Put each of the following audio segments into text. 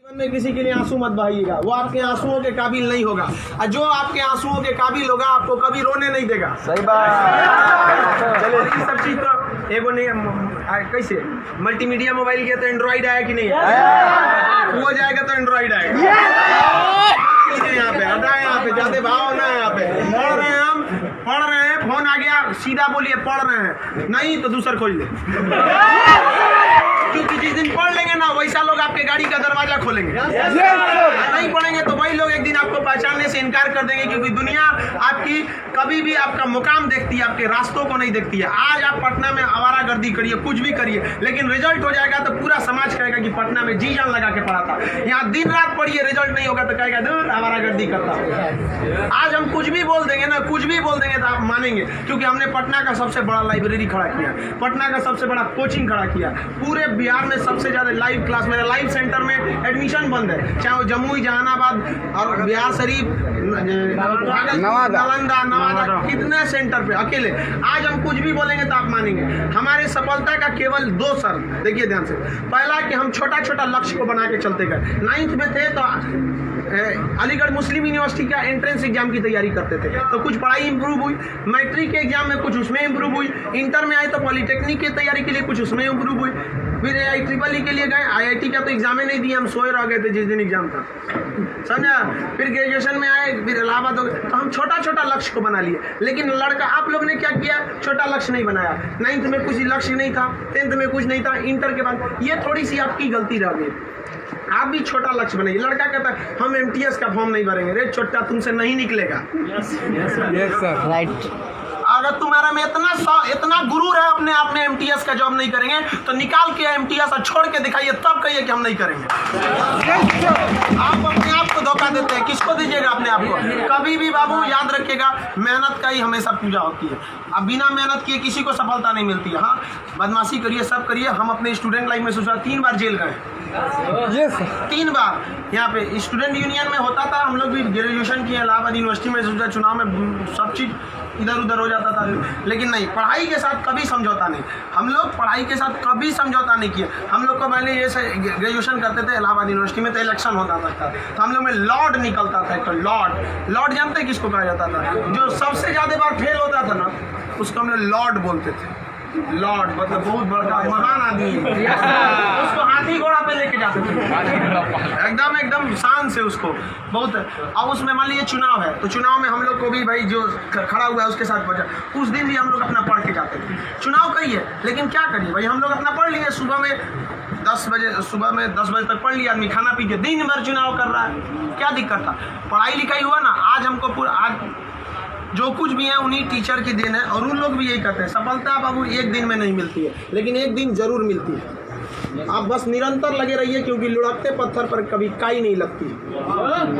जीवन में किसी के लिए आंसू मत बहाइएगा, वो आपके आंसुओं के काबिल नहीं होगा, और जो आपके आंसुओं के काबिल होगा आपको कभी रोने नहीं देगा। सही बात। चलिए ये सब चीज तो एगो नहीं कैसे मल्टीमीडिया मोबाइल के तो एंड्रॉइड आया कि नहीं है, वो जाएगा तो एंड्रॉइड आएगा। यहाँ पे हटा, यहाँ पे जाते भाव ना, यहाँ पे पढ़ रहे हैं, हम पढ़ रहे हैं, फोन आ गया सीधा बोलिए पढ़ रहे हैं, नहीं तो दूसर खोल ले, क्योंकि जिस दिन पढ़ लेंगे ना वैसा लोग आपके गाड़ी का दरवाजा खोलेंगे। नहीं पढ़ेंगे तो वही लोग एक दिन आपको पहचानने से इनकार कर देंगे, क्योंकि दुनिया आपकी कभी भी आपका मुकाम देखती है, आपके रास्तों को नहीं देखती है। आज आप पटना में आवारागर्दी करिए, कुछ भी करिए, लेकिन रिजल्ट हो जाएगा तो पूरा समाज कहेगा कि पटना में जी जान लगा के पढ़ा था। यहाँ दिन रात पढ़िए, रिजल्ट नहीं होगा तो कहेगा दूर आवारागर्दी करता। आज हम कुछ भी बोल देंगे ना, कुछ भी बोल देंगे तो आप मानेंगे, क्योंकि हमने पटना का सबसे बड़ा लाइब्रेरी खड़ा किया, पटना का सबसे बड़ा कोचिंग खड़ा किया, पूरे बिहार में सबसे ज्यादा लाइव क्लास, मेरा लाइव सेंटर में एडमिशन बंद है, चाहे वो जमुई, जहानाबाद और बिहार शरीफ, नालंदा, नवादा, कितने सेंटर पे अकेले। आज हम कुछ भी बोलेंगे तो आप मानेंगे। हमारे सफलता का केवल 2 शर्त, देखिए ध्यान से। पहला कि हम छोटा छोटा लक्ष्य को बना के चलते गए। 9th में थे तो अलीगढ़ मुस्लिम यूनिवर्सिटी का एंट्रेंस एग्जाम की तैयारी करते थे, तो कुछ पढ़ाई इंप्रूव हुई, मैट्रिक के एग्जाम में कुछ उसमें इंप्रूव हुई, इंटर में आए तो पॉलिटेक्निक की तैयारी के लिए कुछ उसमें इंप्रूव हुई, फिर IEEE के लिए गए, IIT का तो एग्जाम ही नहीं दिया, हम सोए रह गए थे जिस दिन एग्जाम था, समझा। फिर ग्रेजुएशन में आए, फिर इलाहाबाद हो गए, तो हम छोटा छोटा लक्ष्य को बना लिए। लेकिन लड़का आप लोग ने क्या किया, छोटा लक्ष्य नहीं बनाया। 9th में कुछ लक्ष्य नहीं था, 10th में कुछ नहीं था, इंटर के बाद ये थोड़ी सी आपकी गलती रह गई। आप भी छोटा लक्ष्य बनाइए। लड़का कहता है हम MTS का फॉर्म नहीं भरेंगे, रे छोटा तुमसे नहीं निकलेगा। राइट। अगर तुम्हारा में इतना गुरूर है अपने आप में MTS का जॉब नहीं करेंगे, तो निकाल के MTS और छोड़ के दिखाइए, तब कहिए कि हम नहीं करेंगे। आप अपने आप को धोखा देते हैं, किसको दीजिएगा अपने आप को। कभी भी बाबू याद रखिएगा, मेहनत का ही हमेशा पूजा होती है। अब बिना मेहनत किए किसी को सफलता नहीं मिलती है। हाँ, बदमाशी करिए, सब करिए। हम अपने स्टूडेंट लाइफ में सोचा 3 बार जेल गए, 3 बार। यहाँ पे स्टूडेंट यूनियन में होता था, हम लोग भी ग्रेजुएशन किए इलाहाबाद यूनिवर्सिटी में, सोचा चुनाव में सब चीज़ इधर उधर हो जाता था, लेकिन नहीं, पढ़ाई के साथ कभी समझौता नहीं। हम लोग पढ़ाई के साथ कभी समझौता नहीं किए। हम लोग को पहले ये ग्रेजुएशन करते थे इलाहाबाद यूनिवर्सिटी में, तो इलेक्शन होता था, तो हम लोग में लॉर्ड निकलता था। तो लॉर्ड जानते हैं किसको कहा जाता था? जो सबसे ज़्यादा बार फेल होता था ना, उसको हम लोग लॉर्ड बोलते थे। लॉर्ड मतलब बहुत बड़ा महान आदमी है, उसको हाथी घोड़ा पे लेके जाते थे, एकदम शान से उसको बहुत। अब उसमें मान लीजिए चुनाव है, तो चुनाव में हम लोग को भी भाई जो खड़ा हुआ है उसके साथ बचा, उस दिन भी हम लोग अपना पढ़ के जाते थे। चुनाव करिए, लेकिन क्या करिए भाई, हम लोग अपना पढ़ लिए। सुबह में 10 बजे तक पढ़ लिया आदमी, खाना पी के दिन भर चुनाव कर रहा है, क्या दिक्कत था? पढ़ाई लिखाई हुआ ना। आज हमको आज जो कुछ भी है उन्हीं टीचर की देन है, और उन लोग भी यही कहते हैं, सफलता बाबू एक दिन में नहीं मिलती है, लेकिन एक दिन जरूर मिलती है। आप बस निरंतर लगे रहिए, क्योंकि लुढ़कते पत्थर पर कभी काई नहीं लगती।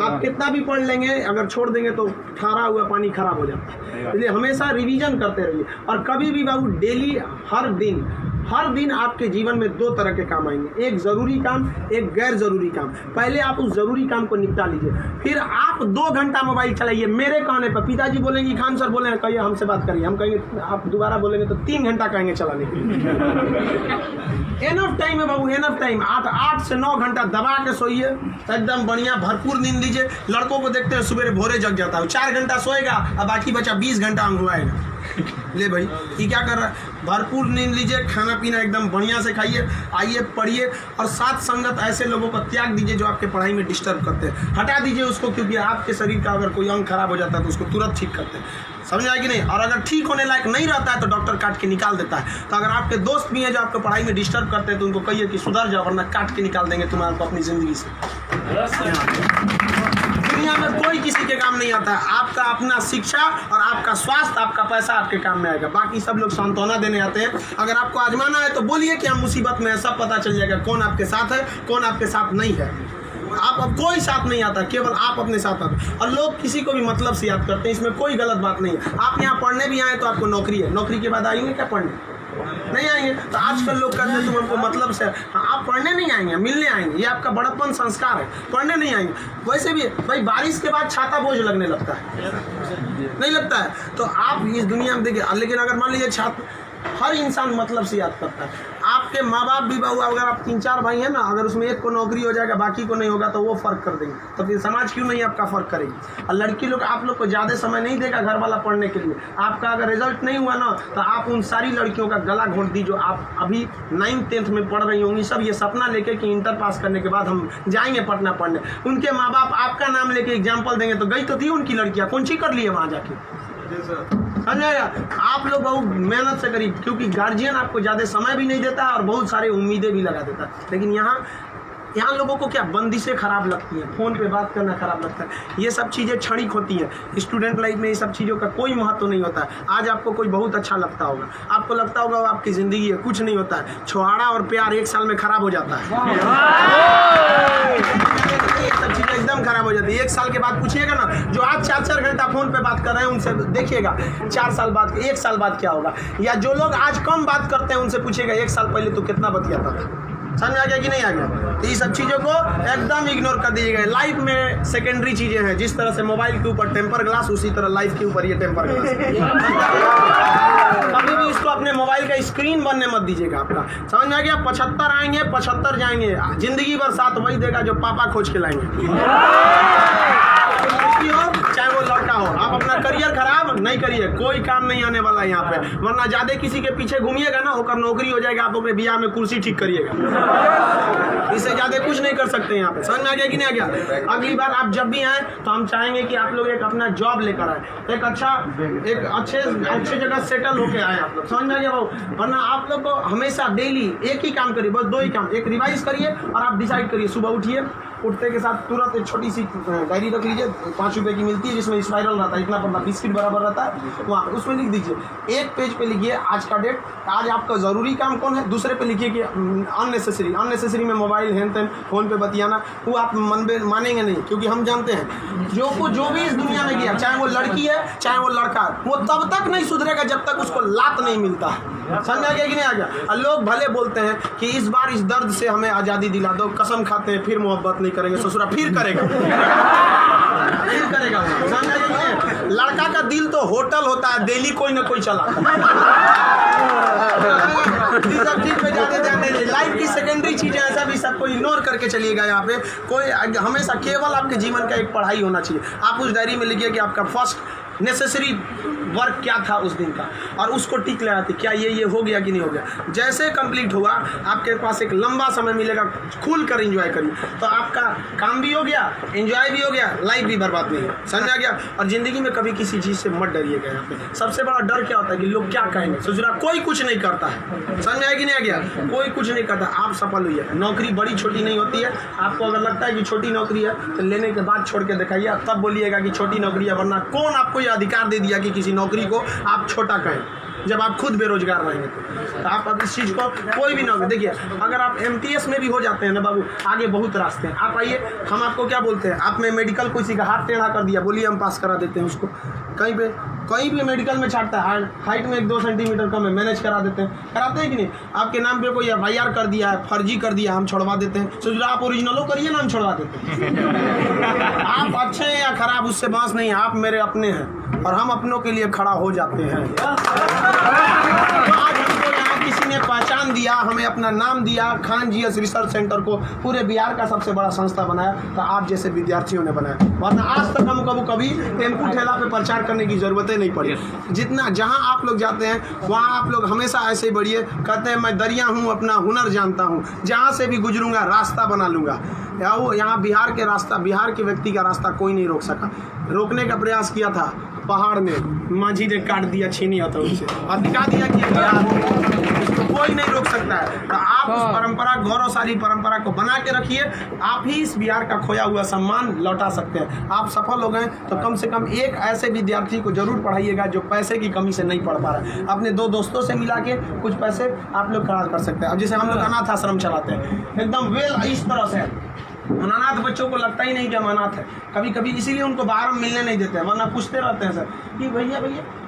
आप कितना भी पढ़ लेंगे, अगर छोड़ देंगे तो ठहरा हुआ पानी खराब हो जाता है। इसलिए हमेशा रिवीजन करते रहिए, और कभी भी बाबू डेली, हर दिन आपके जीवन में 2 तरह के काम आएंगे, एक ज़रूरी काम, एक गैर ज़रूरी काम। पहले आप उस ज़रूरी काम को निपटा लीजिए, फिर आप 2 घंटा मोबाइल चलाइए। मेरे कहने पर पिताजी बोलेंगे, खान सर बोलेंगे कहिए हमसे बात करिए, हम कहेंगे, आप दोबारा बोलेंगे तो 3 घंटा कहेंगे चलाने के लिए। एनफ टाइम है बाबू, एनफ टाइम। आप 8 से 9 घंटा दबा के सोइए, एकदम बढ़िया भरपूर नींद लीजिए। लड़कों को देखते हैं सुबह भोरे जग जाता है, 4 घंटा सोएगा और बाकी बचा 20 घंटा अंगुआएगा। ले भाई ये क्या कर रहा है? भरपूर नींद लीजिए, खाना पीना एकदम बढ़िया से खाइए, आइए पढ़िए, और साथ संगत ऐसे लोगों को त्याग दीजिए जो आपके पढ़ाई में डिस्टर्ब करते हैं, हटा दीजिए उसको, क्योंकि आपके शरीर का अगर कोई अंग खराब हो जाता है तो उसको तुरंत ठीक करते हैं, समझ आए कि नहीं? और अगर ठीक होने लायक नहीं रहता है तो डॉक्टर काट के निकाल देता है। तो अगर आपके दोस्त भी हैं जो आपको पढ़ाई में डिस्टर्ब करते हैं, तो उनको कहिए कि सुधर जाओ, वरना काट के निकाल देंगे तुम्हारे को अपनी ज़िंदगी से। दुनिया में कोई किसी के काम नहीं आता है, आपका अपना शिक्षा और आपका स्वास्थ्य, आपका पैसा आपके काम में आएगा। बाकी सब लोग सांत्वना देने आते हैं। अगर आपको आजमाना है तो बोलिए कि हम मुसीबत में है, सब पता चल जाएगा कौन आपके साथ है, कौन आपके साथ नहीं है। आप अब कोई साथ नहीं आता, केवल आप अपने साथ आते। और लोग किसी को भी मतलब से याद करते हैं, इसमें कोई गलत बात नहीं है। आप यहाँ पढ़ने भी आए तो आपको नौकरी है, नौकरी के बाद आएंगे क्या पढ़ने? नहीं आएंगे। तो आजकल लोग कहते हैं तुम हमको मतलब से, हाँ आप पढ़ने नहीं आएंगे, मिलने आएंगे, ये आपका बड़प्पन संस्कार है, पढ़ने नहीं आएंगे। वैसे भी भाई बारिश के बाद छाता बोझ लगने लगता है, नहीं लगता है? तो आप इस दुनिया में देखिए, लेकिन अगर मान लीजिए छात्र, हर इंसान मतलब से याद करता है। आप आपके माँ बाप भी बहू, अगर आप 3-4 भाई हैं ना, अगर उसमें एक को नौकरी हो जाएगा बाकी को नहीं होगा तो वो फ़र्क कर देंगे, तो फिर समाज क्यों नहीं आपका फ़र्क करेगी। और लड़की लोग आप लोग को ज़्यादा समय नहीं देगा घर वाला पढ़ने के लिए। आपका अगर रिजल्ट नहीं हुआ ना तो आप उन सारी लड़कियों का गला घोंट दी जो आप अभी 9th-10th में पढ़ रही होंगी, सब ये सपना लेके कि इंटर पास करने के बाद हम जाएंगे पटना पढ़ने। उनके माँ बाप आपका नाम लेके एग्जाम्पल देंगे तो गई तो थी उनकी लड़कियाँ, कौन सी कर लिए वहाँ जाके। आप लोग बहुत मेहनत से करिए, क्योंकि गार्जियन आपको ज़्यादा समय भी नहीं देता है और बहुत सारे उम्मीदें भी लगा देता है। लेकिन यहाँ लोगों को क्या बंदिशें खराब लगती हैं, फ़ोन पे बात करना खराब लगता है, ये सब चीज़ें क्षणिक होती हैं। स्टूडेंट लाइफ में ये सब चीज़ों का कोई महत्व नहीं होता है। आज आपको कोई बहुत अच्छा लगता होगा, आपको लगता होगा वो आपकी ज़िंदगी है, कुछ नहीं होता है। छुहाड़ा और प्यार 1 साल में खराब हो जाता है, सब चीज़ें एकदम खराब हो जाती है। 1 साल के बाद पूछिएगा ना, जो आज 4-4 घंटा फ़ोन पे बात कर रहे हैं उनसे देखिएगा 4 साल बाद 1 साल बाद क्या होगा। या जो लोग आज कम बात करते हैं उनसे पूछिएगा 1 साल पहले तो कितना बतियाता था। समझ आ गया कि नहीं आ गया। तो ये सब चीज़ों को एकदम इग्नोर कर दीजिएगा। लाइफ में सेकेंडरी चीज़ें हैं, जिस तरह से मोबाइल के ऊपर टेम्पर ग्लास, उसी तरह लाइफ के ऊपर ये टेम्पर ग्लास। कभी भी इसको अपने मोबाइल का स्क्रीन बनने मत दीजिएगा आपका। समझ में आ गया। 75 आएंगे 75 जाएंगे, जिंदगी भर साथ वही देगा जो पापा खोज के लाएंगे। लड़की हो चाहे वो लड़का हो, आप अपना करियर खराब नहीं करिए, कोई काम नहीं आने वाला है यहाँ पे। वरना ज्यादा किसी के पीछे घूमिएगा ना, होकर नौकरी हो जाएगा, आप अपने बियाह में कुर्सी ठीक करिएगा, इससे ज्यादा कुछ नहीं कर सकते यहाँ पे। समझ में आ गया कि नहीं आ गया। अगली बार आप जब भी आए तो हम चाहेंगे कि आप लोग एक अपना जॉब लेकर आए, एक अच्छे जगह सेटल होके आए आप लोग। समझ में आ गया भाव। वरना आप लोग को हमेशा डेली एक ही काम करिए, बस 2 ही काम। एक रिवाइज करिए और आप डिसाइड करिए, सुबह उठिए, उठते के साथ तुरंत एक छोटी सी डायरी रख लीजिए, 5 रुपए की मिलती है, जिसमें स्पाइरल रहता है, इतना पतला बिस्किट बराबर रहता है, वहाँ उसमें लिख दीजिए। एक पेज पे लिखिए आज का डेट, आज आपका ज़रूरी काम कौन है। दूसरे पे लिखिए कि अननेसेसरी में मोबाइल हैंड तैन फ़ोन पे बतियाना, वो आप मानेंगे नहीं, क्योंकि हम जानते हैं जो भी इस दुनिया में किया, चाहे वो लड़की है चाहे वो लड़का है, वो तब तक नहीं सुधरेगा जब तक उसको लात नहीं मिलता है। समझ आ गया कि नहीं आ गया। और लोग भले बोलते हैं कि इस बार इस दर्द से हमें आज़ादी दिला दो, कसम खाते हैं फिर मोहब्बत नहीं करेंगे, ससुरा फिर करेगा फिर करेगा। समझ आ गया कि नहीं। लड़का का दिल तो होटल होता है, डेली कोई ना कोई चला सब चीज पे ज्यादा ध्यान नहीं दीजिए। लाइफ की सेकेंडरी चीजें ऐसा भी सबको इग्नोर करके चलिएगा। यहाँ पे कोई हमेशा केवल आपके जीवन का एक पढ़ाई होना चाहिए। आप उस डायरी में लिखिए कि आपका फर्स्ट नेसेसरी वर्क क्या था उस दिन का, और उसको टिक लगाते क्या ये हो गया कि नहीं हो गया। जैसे कंप्लीट हुआ आपके पास एक लंबा समय मिलेगा, खुल कर एंजॉय करिए, तो आपका काम भी हो गया, एंजॉय भी हो गया, लाइफ भी बर्बाद नहीं है। समझ आ गया। और जिंदगी में कभी किसी चीज़ से मत डरिएगा। यहाँ पे सबसे बड़ा डर क्या होता है कि लोग क्या कहेंगे। सोचना कोई कुछ नहीं करता है, समझ आया कि नहीं आ गया। कोई कुछ नहीं करता, आप सफल हुई है। नौकरी बड़ी छोटी नहीं होती है। आपको अगर लगता है कि छोटी नौकरी है तो लेने के बाद छोड़ के दिखाइए, तब बोलिएगा कि छोटी नौकरी है। वरना कौन आपको ये अधिकार दे दिया कि किसी नौकरी को आप छोटा कहें जब आप खुद बेरोजगार रहेंगे। तो आप अब इस चीज़ को कोई भी नौकरी देखिए, अगर आप MTS में भी हो जाते हैं ना बाबू, आगे बहुत रास्ते हैं। आप आइए, हम आपको क्या बोलते हैं, आप में मेडिकल किसी का हाथ टेढ़ा कर दिया, बोलिए हम पास करा देते हैं उसको। कहीं भी मेडिकल में छाटता है, हाइट में 1-2 सेंटीमीटर कम है, मैनेज करा देते हैं। कराते हैं कि नहीं। आपके नाम पे कोई FIR कर दिया है, फर्जी कर दिया, हम छोड़वा देते हैं। सोच रहे आप ओरिजिनलो करिए ना, हम छोड़वा देते हैं। आप अच्छे हैं या खराब उससे बांस नहीं है, आप मेरे अपने हैं और हम अपनों के लिए खड़ा हो जाते हैं। आज हमको यहाँ किसी ने पहचान दिया, हमें अपना नाम दिया, खान GS रिसर्च सेंटर को पूरे बिहार का सबसे बड़ा संस्था बनाया, तो आप जैसे विद्यार्थियों ने बनाया। वरना आज तक हम कभी टेम्पू ठेला पे प्रचार करने की जरूरतें नहीं पड़ी। जितना जहाँ आप लोग जाते हैं वहाँ आप लोग हमेशा ऐसे ही बढ़िए। कहते हैं मैं दरिया हूँ, अपना हुनर जानता हूँ, जहाँ से भी गुजरूंगा रास्ता बना लूँगा। यहाँ बिहार के रास्ता, बिहार के व्यक्ति का रास्ता कोई नहीं रोक सका। रोकने का प्रयास किया था पहाड़ में, माझी ने काट दिया, छीनी होता उनसे और दिखा दिया कि बिहार कोई नहीं रोक सकता है। तो आप उस परंपरा, गौरवशाली परंपरा को बना के रखिए। आप ही इस बिहार का खोया हुआ सम्मान लौटा सकते हैं। आप सफल हो गए तो कम से कम एक ऐसे विद्यार्थी को जरूर पढ़ाइएगा जो पैसे की कमी से नहीं पढ़ पा रहा है। अपने 2 दोस्तों से मिला के कुछ पैसे आप लोग खर्च कर सकते हैं। अब जैसे हम लोग अनाथ आश्रम चलाते हैं, एकदम वेल इस तरह से अनाथ बच्चों को लगता ही नहीं कि हम अनाथ है। कभी कभी इसीलिए उनको बाहर हम मिलने नहीं देते हैं, वरना पूछते रहते हैं सर कि भैया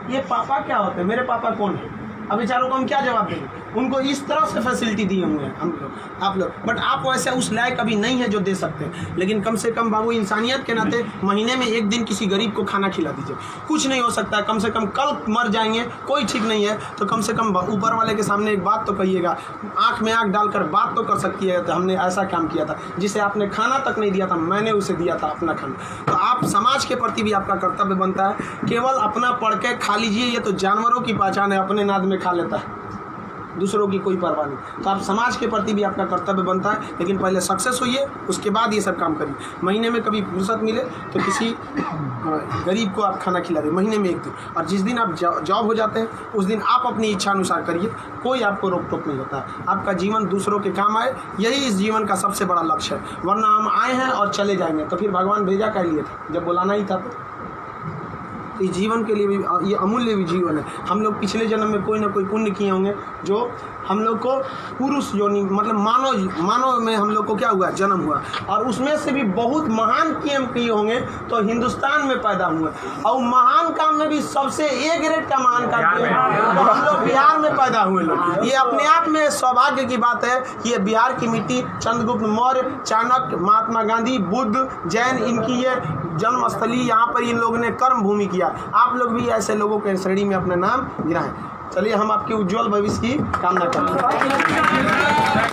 ये पापा क्या होते हैं, मेरे पापा कौन है। अब बेचारों को हम क्या जवाब देंगे। उनको इस तरह से फैसिलिटी दिए हुए हैं हम लोग, आप लोग, बट आप वैसे उस लायक अभी नहीं है जो दे सकते हैं। लेकिन कम से कम बाबू इंसानियत के नाते महीने में एक दिन किसी गरीब को खाना खिला दीजिए। कुछ नहीं हो सकता है, कम से कम कल मर जाएंगे, कोई ठीक नहीं है, तो कम से कम ऊपर वाले के सामने एक बात तो कहिएगा, आँख में आँख डालकर बात तो कर सकती है, तो हमने ऐसा काम किया था, जिसे आपने खाना तक नहीं दिया था, मैंने उसे दिया था अपना खाना। तो आप समाज के प्रति भी आपका कर्तव्य बनता है। केवल अपना पढ़ के खा लीजिए, ये तो जानवरों की पहचान है, अपने नाद में खा लेता है, दूसरों की कोई परवाह नहीं। तो आप समाज के प्रति भी आपका कर्तव्य बनता है, लेकिन पहले सक्सेस होइए, उसके बाद ये सब काम करिए। महीने में कभी फुर्सत मिले तो किसी गरीब को आप खाना खिला दें, महीने में एक दिन। और जिस दिन आप जॉब हो जाते हैं उस दिन आप अपनी इच्छा अनुसार करिए, कोई आपको रोक टोक नहीं होता है। आपका जीवन दूसरों के काम आए, यही इस जीवन का सबसे बड़ा लक्ष्य है। वरना हम आए हैं और चले जाएंगे, तो फिर भगवान भेजा क्या लिए था, जब बुलाना ही था। तो इस जीवन के लिए भी ये अमूल्य भी जीवन है। हम लोग पिछले जन्म में कोई ना कोई पुण्य किए होंगे जो हम लोग को पुरुष योनि मतलब मानव में हम लोग को क्या हुआ, जन्म हुआ, और उसमें से भी बहुत महान काम किए होंगे तो हिंदुस्तान में पैदा हुए। और महान काम में भी सबसे ए ग्रेड का महान काम किए तो हम लोग बिहार में पैदा हुए लोग। ये अपने आप में सौभाग्य की बात है। ये बिहार की मिट्टी, चंद्रगुप्त मौर्य, चाणक्य, महात्मा गांधी, बुद्ध, जैन, इनकी ये जन्मस्थली, यहाँ पर इन लोगों ने कर्म भूमि किया। आप लोग भी ऐसे लोगों के श्रेणी में अपना नाम गिराएं। चलिए हम आपके उज्जवल भविष्य की कामना करते हैं।